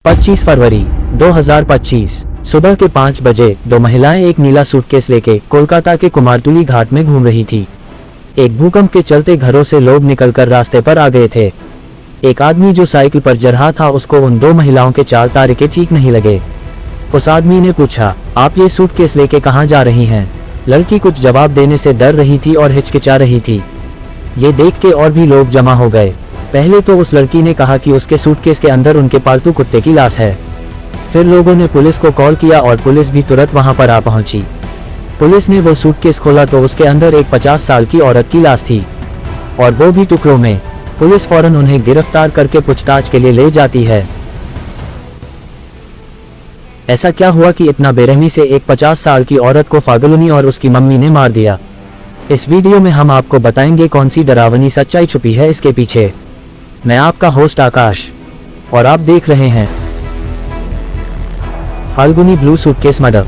25 फरवरी 2025 सुबह के 5 बजे दो महिलाएं एक नीला सूटकेस लेके कोलकाता के कुमारटुली घाट में घूम रही थी। एक भूकंप के चलते घरों से लोग निकलकर रास्ते पर आ गए थे। एक आदमी जो साइकिल पर जा रहा था उसको उन दो महिलाओं के चाल तरीके ठीक नहीं लगे। उस आदमी ने पूछा, आप ये सूटकेस लेके कहाँ जा रही हैं? लड़की कुछ जवाब देने से डर रही थी और हिचकिचा रही थी। ये देख के और भी लोग जमा हो गए। पहले तो उस लड़की ने कहा कि उसके सूटकेस के अंदर उनके पालतू कुत्ते की लाश है। फिर लोगों ने पुलिस को कॉल किया और पुलिस भी तुरंत वहां पर आ पहुंची। पुलिस ने वो सूटकेस खोला तो उसके अंदर एक 50 साल की औरत की लाश थी और वो भी टुकड़ों में। पुलिस फौरन उन्हें गिरफ्तार करके पूछताछ के लिए ले जाती है। ऐसा क्या हुआ कि इतना बेरहमी से एक 50 साल की औरत को फागलुनी और उसकी मम्मी ने मार दिया? इस वीडियो में हम आपको बताएंगे कौन सी डरावनी सच्चाई छुपी है इसके पीछे। मैं आपका होस्ट आकाश और आप देख रहे हैं फाल्गुनी ब्लू सूटकेस मर्डर।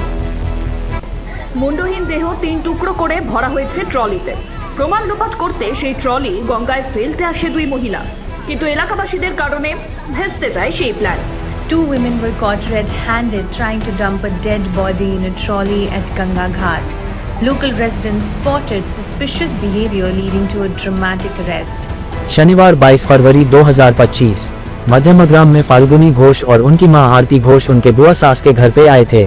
মুন্ডহীন দেহ তিন টুকরো করে ভরা হয়েছে ট্রলিতে। প্রমাণ লোপাট করতে সেই ট্রলি গঙ্গায় ফেলতে আসে দুই মহিলা, কিন্তু এলাকাবাসীদের কারণে ভেস্তে যায় সেই plan. Two women were caught red-handed trying to dump a dead body in a trolley at Ganga Ghat. Local residents spotted suspicious behavior leading to a dramatic arrest. शनिवार 22 फरवरी 2025 मध्यमग्राम में फाल्गुनी घोष और उनकी मां आरती घोष उनके बुआ सास के घर पे आए थे।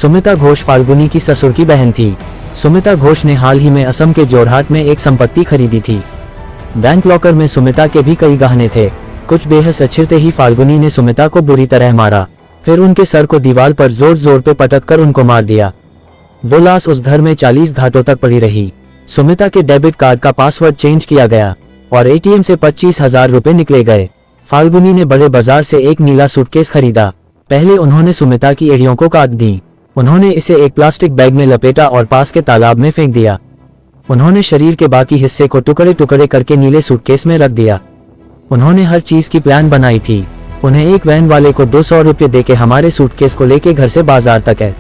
सुमिता घोष फाल्गुनी की ससुर की बहन थी। सुमिता घोष ने हाल ही में असम के जोरहाट में एक संपत्ति खरीदी थी। बैंक लॉकर में सुमिता के भी कई गहने थे। कुछ बेहस अछिरते ही फाल्गुनी ने सुमिता को बुरी तरह मारा, फिर उनके सर को दीवार पर जोर जोर पे पटक कर उनको मार दिया। वो लाश उस घर में 40 घाटों तक पड़ी रही। सुमिता के डेबिट कार्ड का पासवर्ड चेंज किया गया और एटीएम से 25,000 रुपए निकले गए। फाल्गुनी ने बड़े बाजार से एक नीला सूटकेस खरीदा। पहले उन्होंने सुमिता की एड़ियों को काट दी। उन्होंने इसे एक प्लास्टिक बैग में लपेटा और पास के तालाब में फेंक दिया। उन्होंने शरीर के बाकी हिस्से को टुकड़े टुकड़े करके नीले सूटकेस में रख दिया। उन्होंने हर चीज की प्लान बनाई थी। उन्हें एक वैन वाले को 200 रुपये देके हमारे सूटकेस को लेके घर से बाजार तक है।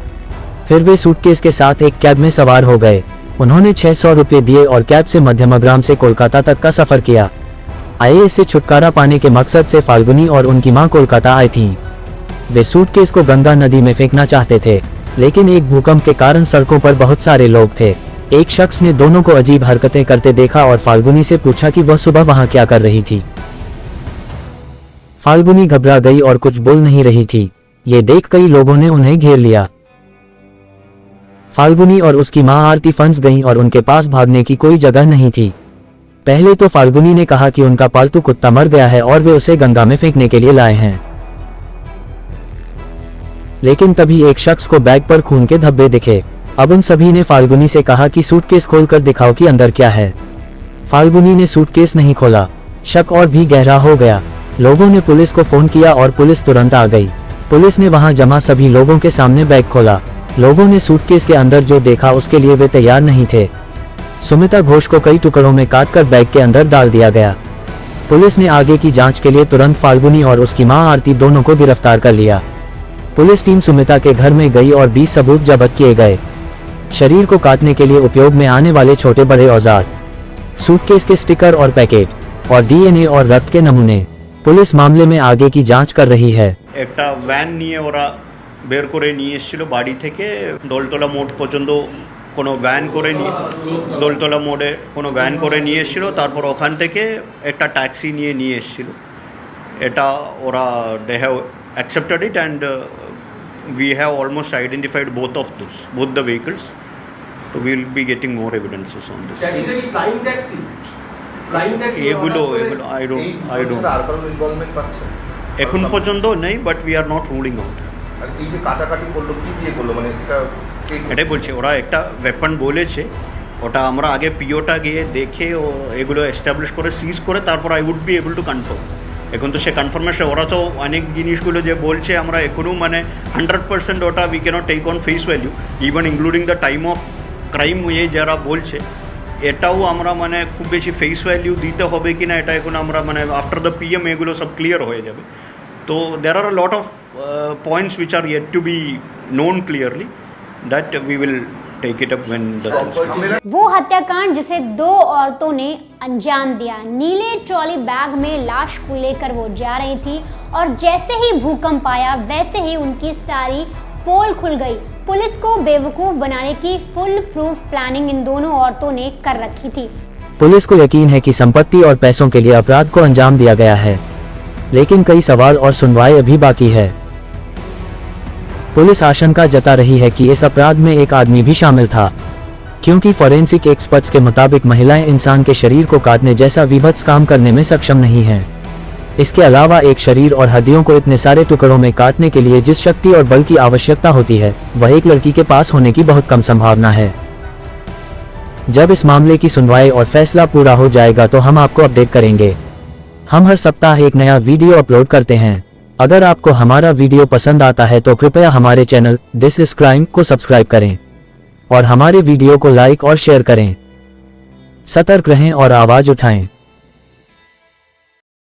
फिर वे सूटकेस के साथ एक कैब में सवार हो गए। उन्होंने 600 रुपये दिए और कैब से मध्यमग्राम से कोलकाता तक का सफर किया। आईएएस से छुटकारा पाने के मकसद से फाल्गुनी और उनकी मां कोलकाता आई थीं। वे सूटकेस को गंगा नदी में फेंकना चाहते थे, लेकिन एक भूकंप के कारण सड़कों पर बहुत सारे लोग थे। एक शख्स ने दोनों को अजीब हरकतें करते देखा और फाल्गुनी से पूछा कि वह सुबह वहां क्या कर रही थी। फाल्गुनी घबरा गई और कुछ बोल नहीं रही थी। ये देख कई लोगों ने उन्हें घेर लिया। फाल्गुनी और उसकी मां आरती फंस गईं और उनके पास भागने की कोई जगह नहीं थी। पहले तो फाल्गुनी ने कहा कि उनका पालतू कुत्ता मर गया है और वे उसे गंगा में फेंकने के लिए लाए हैं, लेकिन तभी एक शख्स को बैग पर खून के धब्बे दिखे। अब उन सभी ने फाल्गुनी से कहा कि सूटकेस खोलकर दिखाओ कि अंदर क्या है। फाल्गुनी ने सूटकेस नहीं खोला। शक और भी गहरा हो गया। लोगों ने पुलिस को फोन किया और पुलिस तुरंत आ गई। पुलिस ने वहां जमा सभी लोगों के सामने बैग खोला। लोगों ने सूटकेस के अंदर जो देखा उसके लिए वे तैयार नहीं थे। सुमिता घोष को कई टुकड़ों में काटकर बैग के अंदर डाल दिया गया। पुलिस ने आगे की जांच के लिए तुरंत फाल्गुनी और उसकी मां आरती दोनों को गिरफ्तार कर लिया। पुलिस टीम सुमिता के घर में गई और 20 सबूत जब्त किए गए। शरीर को काटने के लिए उपयोग में आने वाले छोटे बड़े औजार, सूटकेस के स्टिकर और पैकेट और डीएनए और रक्त के नमूने। पुलिस मामले में आगे की जांच कर रही है। একটা ভ্যান নিয়ে ওরা বের করে নিয়ে এসেছিল বাড়ি থেকে দোলতলা মোড় পর্যন্ত। কোনো ভ্যান করে নিয়ে দোলতলা মোড়ে কোনো ভ্যান করে নিয়ে এসেছিল। তারপর ওখান থেকে একটা ট্যাক্সি নিয়ে এসেছিল। এটা ওরা they have accepted it and we have almost identified both the vehicles, so we will be getting more evidences on this. flying taxi এগুলো I don't এখন পর্যন্ত নেই, but we are not ruling out. আর এই যে কাটাকাটি করলো কি দিয়ে করলো, মানে এটা এটাই বলছে, ওরা একটা ওয়েপন বলেছে। ওটা আমরা আগে পিওটা গিয়ে দেখে ও এগুলো এস্টাবলিশ করে সিজ করে তারপর I would be able to confirm. এখন তো সে কনফার্মেশন, ওরা তো অনেক জিনিসগুলো যে বলছে আমরা এখনও মানে 100% ওটা we can't take on face value, even including the time of crime. এই যারা বলছে এটাও আমরা মানে খুব বেশি ফেস ভ্যালু দিতে হবে কি না এটা এখন আমরা মানে আফটার দ্য পিএম এগুলো সব ক্লিয়ার হয়ে যাবে। তো there are a lot of points which are yet to be known clearly, that we will take it up when the वो हत्याकांड जिसे 2 औरतों ने अंजाम दिया। नीले ट्रॉली बैग में लाश को लेकर वो जा रही थी और जैसे ही भूकंप आया वैसे ही उनकी सारी पोल खुल गई। पुलिस को बेवकूफ बनाने की फुल प्रूफ प्लानिंग इन दोनों औरतों ने कर रखी थी। पुलिस को यकीन है कि संपत्ति और पैसों के लिए अपराध को अंजाम दिया गया है, लेकिन कई सवाल और सुनवाई अभी बाकी है। पुलिस आशंका जता रही है कि इस अपराध में एक आदमी भी शामिल था, क्योंकि फॉरेंसिक एक्सपर्ट्स के मुताबिक महिलाएं इंसान के शरीर को काटने जैसा विभत्स काम करने में सक्षम नहीं हैं। इसके अलावा एक शरीर और हड्डियों को इतने सारे टुकड़ों में काटने के लिए जिस शक्ति और बल की आवश्यकता होती है, वह एक लड़की के पास होने की बहुत कम संभावना है। जब इस मामले की सुनवाई और फैसला पूरा हो जाएगा तो हम आपको अपडेट करेंगे। हम हर सप्ताह एक नया वीडियो अपलोड करते हैं। अगर आपको हमारा वीडियो पसंद आता है तो कृपया हमारे चैनल दिस इज क्राइम को सब्सक्राइब करें और हमारे वीडियो को लाइक और शेयर करें। सतर्क रहें और आवाज उठाएं।